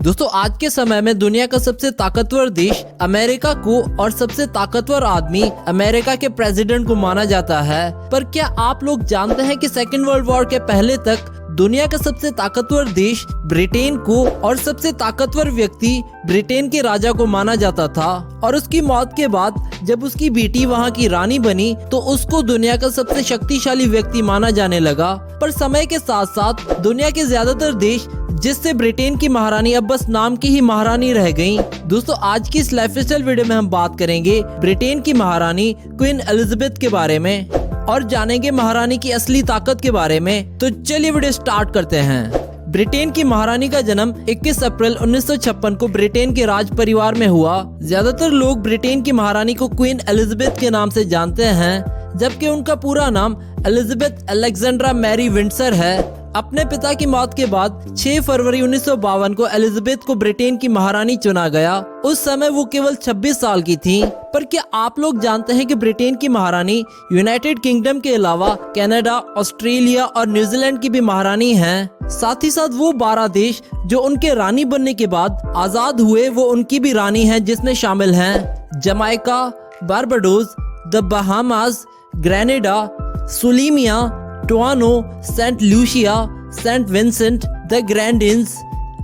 दोस्तों आज के समय में दुनिया का सबसे ताकतवर देश अमेरिका को और सबसे ताकतवर आदमी अमेरिका के प्रेसिडेंट को माना जाता है। पर क्या आप लोग जानते हैं कि सेकेंड वर्ल्ड वॉर के पहले तक दुनिया का सबसे ताकतवर देश ब्रिटेन को और सबसे ताकतवर व्यक्ति ब्रिटेन के राजा को माना जाता था, और उसकी मौत के बाद जब उसकी बेटी वहां की रानी बनी तो उसको दुनिया का सबसे शक्तिशाली व्यक्ति माना जाने लगा। पर समय के साथ साथ दुनिया के ज्यादातर देश, जिससे ब्रिटेन की महारानी अब बस नाम की ही महारानी रह गईं। दोस्तों आज की इस लाइफस्टाइल वीडियो में हम बात करेंगे ब्रिटेन की महारानी क्वीन एलिजाबेथ के बारे में और जानेंगे महारानी की असली ताकत के बारे में। तो चलिए वीडियो स्टार्ट करते हैं। ब्रिटेन की महारानी का जन्म 21 अप्रैल 1956 को ब्रिटेन के राज परिवार में हुआ। ज्यादातर लोग ब्रिटेन की महारानी को क्वीन एलिजाबेथ के नाम से जानते हैं, जबकि उनका पूरा नाम एलिजाबेथ अलेक्जेंड्रा मैरी विंडसर है। अपने पिता की मौत के बाद 6 फरवरी 1952 को एलिजाबेथ को ब्रिटेन की महारानी चुना गया। उस समय वो केवल 26 साल की थी। पर क्या आप लोग जानते हैं कि ब्रिटेन की महारानी यूनाइटेड किंगडम के अलावा कनाडा, ऑस्ट्रेलिया और न्यूजीलैंड की भी महारानी हैं। साथ ही साथ वो 12 देश जो उनके रानी बनने के बाद आजाद हुए वो उनकी भी रानी हैं, जिसमें शामिल हैं Jamaica, Barbados, the Bahamas, Grenada, सुलीमिया, टोआनो, Saint Lucia, Saint Vincent the Grenadines,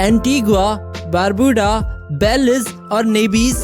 Antigua, Barbuda, Belize और नेवीज।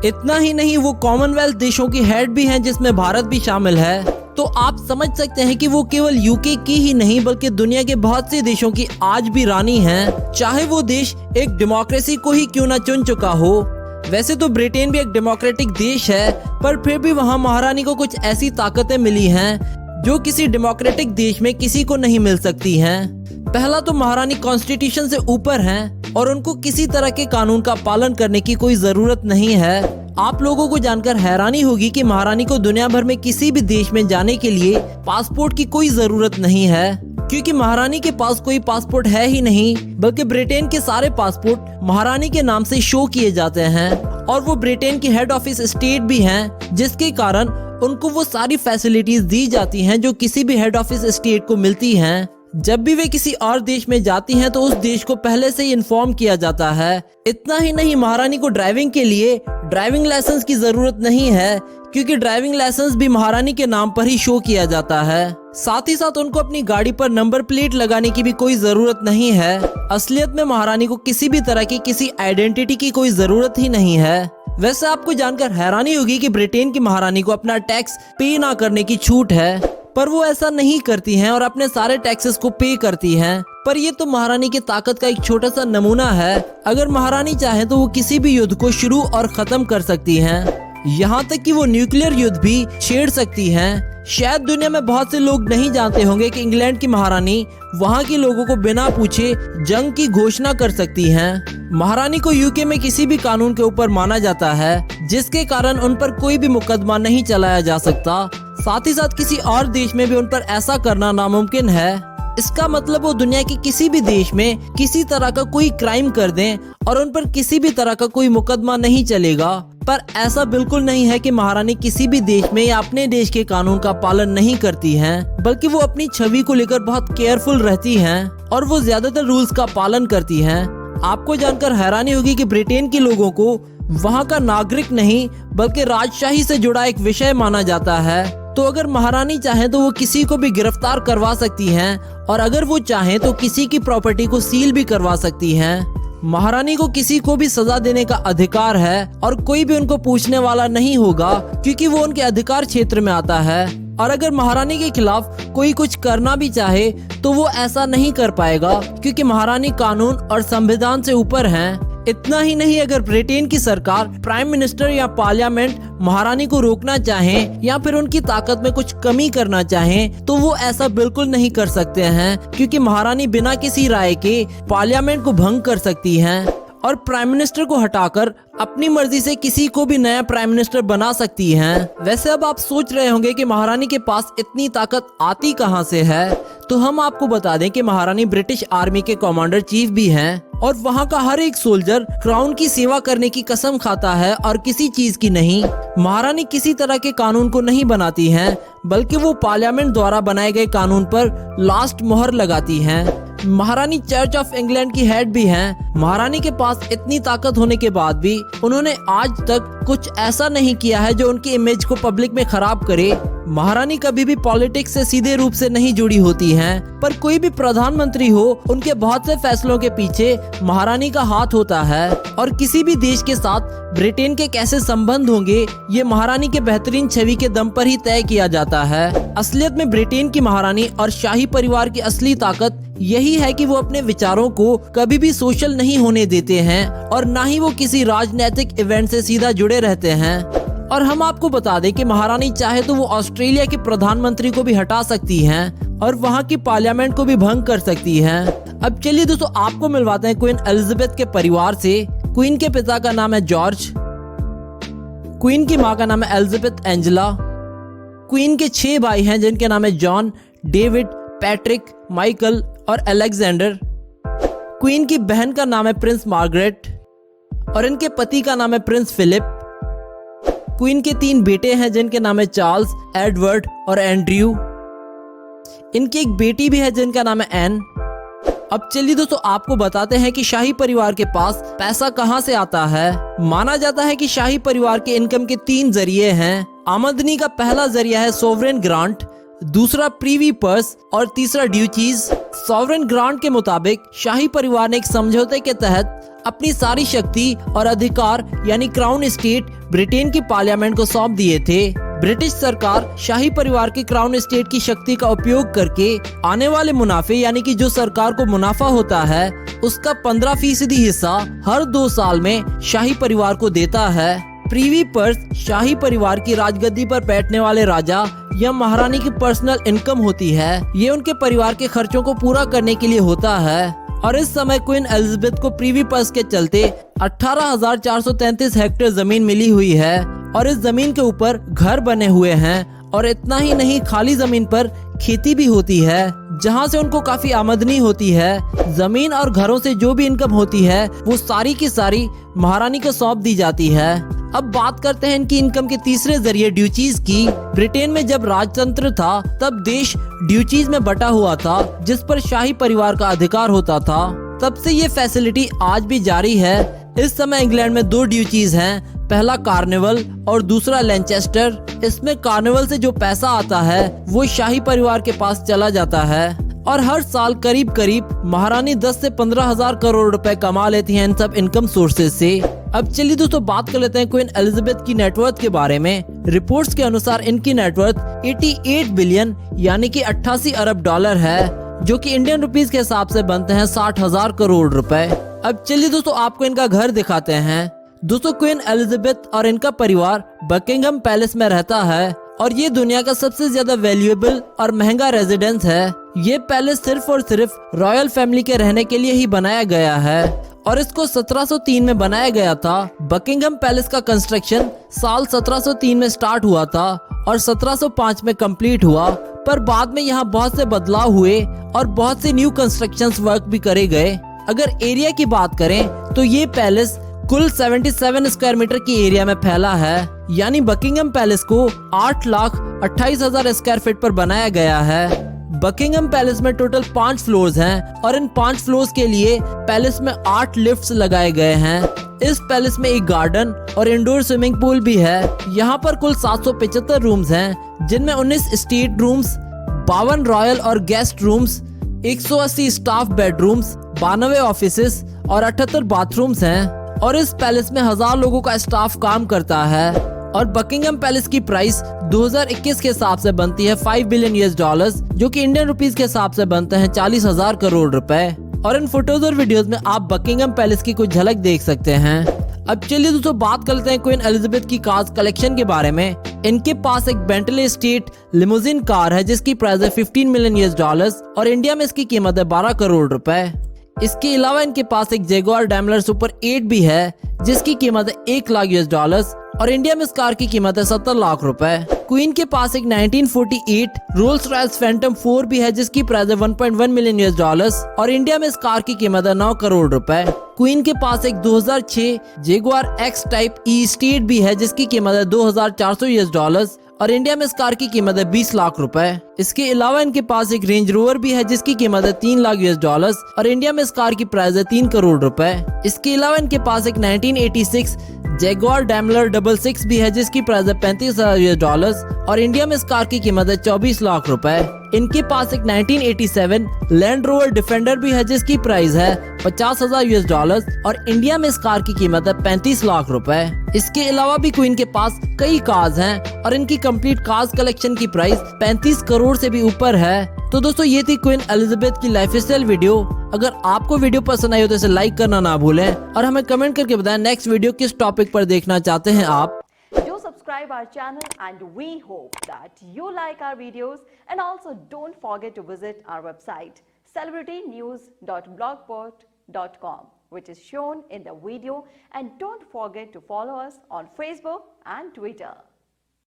इतना ही नहीं, वो कॉमनवेल्थ देशों की हेड भी हैं, जिसमें भारत भी शामिल है। तो आप समझ सकते हैं कि वो केवल यूके की ही नहीं बल्कि दुनिया के बहुत से देशों की आज भी रानी हैं, चाहे वो देश एक डेमोक्रेसी को ही क्यों न चुन चुका हो। वैसे तो ब्रिटेन भी एक डेमोक्रेटिक देश है, पर फिर भी वहाँ महारानी को कुछ ऐसी ताकतें मिली हैं जो किसी डेमोक्रेटिक देश में किसी को नहीं मिल सकती हैं। पहला तो महारानी कॉन्स्टिट्यूशन से ऊपर हैं और उनको किसी तरह के कानून का पालन करने की कोई जरूरत नहीं है। आप लोगों को जानकर हैरानी होगी कि महारानी को दुनिया भर में किसी भी देश में जाने के लिए पासपोर्ट की कोई जरूरत नहीं है, क्योंकि महारानी के पास कोई पासपोर्ट है ही नहीं, बल्कि ब्रिटेन के सारे पासपोर्ट महारानी के नाम से शो किए जाते हैं। और वो ब्रिटेन की हेड ऑफिस स्टेट भी हैं, जिसके कारण उनको वो सारी फैसिलिटीज दी जाती हैं जो किसी भी हेड ऑफिस स्टेट को मिलती हैं। जब भी वे किसी और देश में जाती हैं तो उस देश को पहले से ही इन्फॉर्म किया जाता है। इतना ही नहीं, महारानी को ड्राइविंग के लिए ड्राइविंग लाइसेंस की जरूरत नहीं है, क्योंकि ड्राइविंग लाइसेंस भी महारानी के नाम पर ही शो किया जाता है। साथ ही साथ उनको अपनी गाड़ी पर नंबर प्लेट लगाने की भी कोई जरूरत नहीं है। असलियत में महारानी को किसी भी तरह की किसी आइडेंटिटी की कोई जरूरत ही नहीं है। वैसे आपको जानकर हैरानी होगी कि ब्रिटेन की महारानी को अपना टैक्स पे ना करने की छूट है, पर वो ऐसा नहीं करती हैं और अपने सारे टैक्सेस को पे करती हैं। पर ये तो महारानी की ताकत का एक छोटा सा नमूना है। अगर महारानी चाहे तो वो किसी भी युद्ध को शुरू और खत्म कर सकती हैं। यहाँ तक कि वो न्यूक्लियर युद्ध भी छेड़ सकती हैं। शायद दुनिया में बहुत से लोग नहीं जानते होंगे कि इंग्लैंड की महारानी वहाँ के लोगों को बिना पूछे जंग की घोषणा कर सकती हैं। महारानी को यूके में किसी भी कानून के ऊपर माना जाता है, जिसके कारण उन पर कोई भी मुकदमा नहीं चलाया जा सकता। साथ ही साथ किसी और देश में भी उन पर ऐसा करना नामुमकिन है। इसका मतलब वो दुनिया के किसी भी देश में किसी तरह का कोई क्राइम कर दें और उन पर किसी भी तरह का कोई मुकदमा नहीं चलेगा। पर ऐसा बिल्कुल नहीं है कि महारानी किसी भी देश में या अपने देश के कानून का पालन नहीं करती हैं, बल्कि वो अपनी छवि को लेकर बहुत केयरफुल रहती हैं और वो ज्यादातर रूल्स का पालन करती हैं। आपको जानकर हैरानी होगी कि ब्रिटेन के लोगों को वहाँ का नागरिक नहीं बल्कि राजशाही से जुड़ा एक विषय माना जाता है। तो अगर महारानी चाहे तो वो किसी को भी गिरफ्तार करवा सकती हैं, और अगर वो चाहे तो किसी की प्रॉपर्टी को सील भी करवा सकती हैं। महारानी को किसी को भी सजा देने का अधिकार है और कोई भी उनको पूछने वाला नहीं होगा, क्योंकि वो उनके अधिकार क्षेत्र में आता है। और अगर महारानी के खिलाफ कोई कुछ करना भी चाहे तो वो ऐसा नहीं कर पाएगा, क्योंकि महारानी कानून और संविधान से ऊपर हैं। इतना ही नहीं, अगर ब्रिटेन की सरकार, प्राइम मिनिस्टर या पार्लियामेंट महारानी को रोकना चाहें या फिर उनकी ताकत में कुछ कमी करना चाहें तो वो ऐसा बिल्कुल नहीं कर सकते हैं, क्योंकि महारानी बिना किसी राय के पार्लियामेंट को भंग कर सकती हैं और प्राइम मिनिस्टर को हटाकर अपनी मर्जी से किसी को भी नया प्राइम मिनिस्टर बना सकती हैं। वैसे अब आप सोच रहे होंगे कि महारानी के पास इतनी ताकत आती कहां से है, तो हम आपको बता दें कि महारानी ब्रिटिश आर्मी के कमांडर चीफ भी हैं और वहाँ का हर एक सोल्जर क्राउन की सेवा करने की कसम खाता है और किसी चीज की नहीं। महारानी किसी तरह के कानून को नहीं बनाती हैं, बल्कि वो पार्लियामेंट द्वारा बनाए गए कानून पर लास्ट मोहर लगाती हैं। महारानी चर्च ऑफ इंग्लैंड की हेड भी हैं। महारानी के पास इतनी ताकत होने के बाद भी उन्होंने आज तक कुछ ऐसा नहीं किया है जो उनकी इमेज को पब्लिक में खराब करे। महारानी कभी भी पॉलिटिक्स से सीधे रूप से नहीं जुड़ी होती हैं, पर कोई भी प्रधानमंत्री हो, उनके बहुत से फैसलों के पीछे महारानी का हाथ होता है। और किसी भी देश के साथ ब्रिटेन के कैसे संबंध होंगे, ये महारानी के बेहतरीन छवि के दम पर ही तय किया जाता है। असलियत में ब्रिटेन की महारानी और शाही परिवार की असली ताकत यही है कि वो अपने विचारों को कभी भी सोशल नहीं होने देते हैं और ना ही वो किसी राजनीतिक इवेंट से सीधा जुड़े रहते हैं। और हम आपको बता दें कि महारानी चाहे तो वो ऑस्ट्रेलिया के प्रधानमंत्री को भी हटा सकती हैं और वहाँ की पार्लियामेंट को भी भंग कर सकती हैं। अब चलिए दोस्तों, आपको मिलवाते हैं क्वीन एलिजाबेथ के परिवार से। क्वीन के पिता का नाम है जॉर्ज, क्वीन की माँ का नाम है एलिजाबेथ एंजेला। क्वीन के 6 भाई हैं जिनके नाम है जॉन, डेविड, पैट्रिक, माइकल और अलेक्जेंडर। क्वीन की बहन का नाम है प्रिंस मार्गरेट और इनके पति का नाम है प्रिंस फिलिप। क्वीन के 3 बेटे हैं जिनके नाम है चार्ल्स, एडवर्ड और एंड्रयू। इनकी एक बेटी भी है जिनका नाम है एन। अब चलिए दोस्तों, आपको बताते हैं कि शाही परिवार के पास पैसा कहां से आता है। माना जाता है कि शाही परिवार के इनकम के 3 जरिए हैं। आमदनी का पहला जरिया है सोवरेन ग्रांट, दूसरा प्रीवी पर्स और तीसरा ड्यूटीज। सॉवरेन ग्रांट के मुताबिक शाही परिवार ने एक समझौते के तहत अपनी सारी शक्ति और अधिकार यानी क्राउन एस्टेट ब्रिटेन की पार्लियामेंट को सौंप दिए थे। ब्रिटिश सरकार शाही परिवार की क्राउन एस्टेट की शक्ति का उपयोग करके आने वाले मुनाफे यानी कि जो सरकार को मुनाफा होता है उसका 15% हिस्सा हर 2 साल में शाही परिवार को देता है। प्रीवी पर्स शाही परिवार की राजगद्दी पर बैठने वाले राजा या महारानी की पर्सनल इनकम होती है। ये उनके परिवार के खर्चों को पूरा करने के लिए होता है। और इस समय क्वीन एलिजाबेथ को प्रीवी पर्स के चलते 18,433 हेक्टेयर जमीन मिली हुई है और इस जमीन के ऊपर घर बने हुए हैं। और इतना ही नहीं, खाली जमीन पर खेती भी होती है जहां से उनको काफी आमदनी होती है। जमीन और घरों से जो भी इनकम होती है वो सारी की सारी महारानी को सौंप दी जाती है। अब बात करते हैं इनकी इनकम के तीसरे जरिए ड्यूटीज की। ब्रिटेन में जब राजतंत्र था तब देश ड्यूटीज में बटा हुआ था जिस पर शाही परिवार का अधिकार होता था। तब से ये फैसिलिटी आज भी जारी है। इस समय इंग्लैंड में 2 ड्यूटीज हैं, पहला कार्निवल और दूसरा लैनचेस्टर। इसमें कार्निवल से जो पैसा आता है वो शाही परिवार के पास चला जाता है और हर साल करीब करीब महारानी 10 से 15,000 करोड़ रुपए कमा लेती हैं इन सब इनकम सोर्सेज से। अब चलिए दोस्तों, बात कर लेते हैं क्वीन एलिजाबेथ की नेटवर्थ के बारे में। रिपोर्ट्स के अनुसार इनकी नेटवर्थ 88 बिलियन यानी कि 88 अरब डॉलर है, जो कि इंडियन रुपीस के हिसाब से बनते हैं 60,000 करोड़ रुपए। अब चलिए दोस्तों, आपको इनका घर दिखाते हैं। दोस्तों, क्वीन एलिजाबेथ और इनका परिवार बकिंगहम पैलेस में रहता है और ये दुनिया का सबसे ज्यादा वैल्यूएबल और महंगा रेजिडेंस है। ये पैलेस सिर्फ और सिर्फ रॉयल फैमिली के रहने के लिए ही बनाया गया है और इसको 1703 में बनाया गया था। बकिंगहम पैलेस का कंस्ट्रक्शन साल 1703 में स्टार्ट हुआ था और 1705 में कंप्लीट हुआ, पर बाद में यहाँ बहुत से बदलाव हुए और बहुत से न्यू कंस्ट्रक्शंस वर्क भी करे गए। अगर एरिया की बात करें तो ये पैलेस कुल 77 स्क्वायर मीटर की एरिया में फैला है, यानी बकिंगहम पैलेस को 8,28,000 स्क्वायर फीट पर बनाया गया है। बकिंगहम पैलेस में टोटल 5 फ्लोर्स हैं और इन 5 फ्लोर्स के लिए पैलेस में 8 लिफ्ट्स लगाए गए हैं। इस पैलेस में एक गार्डन और इंडोर स्विमिंग पूल भी है। यहाँ पर कुल 775 रूम्स हैं, जिनमें 19 स्टेट रूम्स, 52 रॉयल और guest rooms, 180 staff bedrooms, 92 offices और 78 बाथरूम्स हैं। और इस पैलेस में 1000 लोगों का स्टाफ काम करता है। और बकिंगहम पैलेस की प्राइस 2021 के हिसाब से बनती है $5 बिलियन, जो कि इंडियन रुपीस के हिसाब से बनते हैं 40,000 करोड़ रुपए। और इन फोटोज और वीडियोस में आप बकिंगहम पैलेस की कुछ झलक देख सकते हैं। अब चलिए दोस्तों, बात करते हैं क्वीन एलिजाबेथ की कार्स कलेक्शन के बारे में। इनके पास एक बेंटले स्टेट लिमोजिन कार है जिसकी प्राइस है $15 मिलियन और इंडिया में इसकी कीमत है 12 करोड़ रुपए। इसके अलावा इनके पास एक जगुआर डैमलर सुपर 8 भी है जिसकी कीमत है $1 लाख और इंडिया में इस कार की कीमत है 70 लाख रुपए। क्वीन के पास एक 1948 रोल्स रॉयस फैंटम 4 भी है जिसकी प्राइस है 1.1 मिलियन US डॉलर्स और इंडिया में इस कार की कीमत है 9 करोड़ रुपए। क्वीन के पास एक 2006 जेगुआर एक्स टाइप ई स्टेट भी है जिसकी कीमत है 2400 US डॉलर्स और इंडिया में इस कार की कीमत है 20 लाख रुपए। इसके अलावा इनके पास एक रेंज रोवर भी है जिसकी कीमत है 3 लाख US डॉलर्स और इंडिया में इस कार की प्राइस है 3 करोड़ रुपए। इसके अलावा इनके पास एक 1986 जैगुआर डैमलर 66 भी है जिसकी प्राइस है 35,000 US डॉलर्स और इंडिया में इस कार की कीमत है 24 लाख रुपए। इनके पास एक 1987 लैंड रोवर डिफेंडर भी है जिसकी प्राइस है 50,000 US डॉलर्स और इंडिया में इस कार की कीमत है 35 लाख रुपए। इसके अलावा भी क्वीन के पास कई कार्स हैं और इनकी कंप्लीट कार्स कलेक्शन की प्राइस 35 करोड़ से भी ऊपर है। तो दोस्तों ये थी क्वीन एलिजाबेथ की लाइफस्टाइल वीडियो। अगर आपको वीडियो पसंद आई हो तो इसे लाइक करना ना भूलें और हमें कमेंट करके बताएं नेक्स्ट वीडियो किस टॉपिक पर देखना चाहते हैं आप। Do subscribe our channel and we hope that you like our videos and also don't forget to visit our website celebritynews.blogspot.com which is shown in the video and don't forget to follow us on Facebook and Twitter.